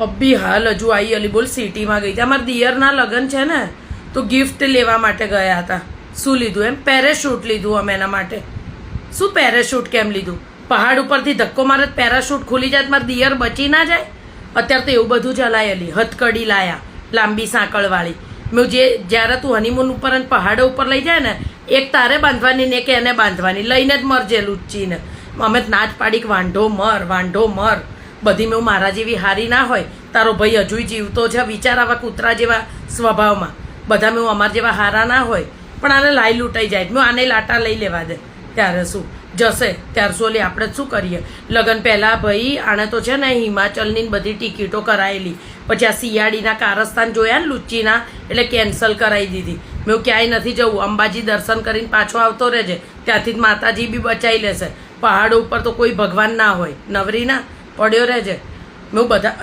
અબ્બી હાલ હજુ આવી અલી બોલ સિટીમાં ગઈ હતી. અમારા દિયરના લગ્ન છે ને તો ગિફ્ટ લેવા માટે ગયા હતા. શું લીધું એમ? પેરાશૂટ લીધું અમે એના માટે. શું પેરાશૂટ કેમ લીધું? પહાડ ઉપરથી ધક્કો મારે પેરાશૂટ ખુલી જાય મારા દિયર બચી ના જાય. અત્યારે તો એવું બધું ચલાયેલી હથકડી લાયા લાંબી સાંકળવાળી. મેં જ્યારે તું હનીમૂન ઉપર અને પહાડો ઉપર લઈ જાય ને એક તારે બાંધવાની ને એક એને બાંધવાની લઈને જ મરજે લુચ્ચીને. અમે ના જ પાડી કે વાંઢો મર. બધી મેં મારા જેવી હારી ના હોય. તારો ભાઈ હજુય જીવતો છે. વિચાર આવા કૂતરા જેવા સ્વભાવમાં. બધા મેં અમારા જેવા હારા ના હોય પણ આને લાઈ લૂંટાઈ જાય. મેં આને લાટા લઈ લેવા દે ત્યારે શું જશે ત્યારે શું ઓલી આપણે શું કરીએ. લગ્ન પહેલાં ભાઈ આણે તો છે ને હિમાચલની બધી ટિકિટો કરાયેલી. પછી આ શિયાળીના કારસ્તાન જોયા ને લુચ્ચીના એટલે કેન્સલ કરાવી દીધી. મેં ક્યાંય નથી જવું. અંબાજી દર્શન કરીને પાછો આવતો રહેજે. ત્યાંથી જ માતાજી બી બચાવી લેશે. પહાડો ઉપર તો કોઈ ભગવાન ના હોય. નવરી ના પડ્યો રહેજે. મેં બધા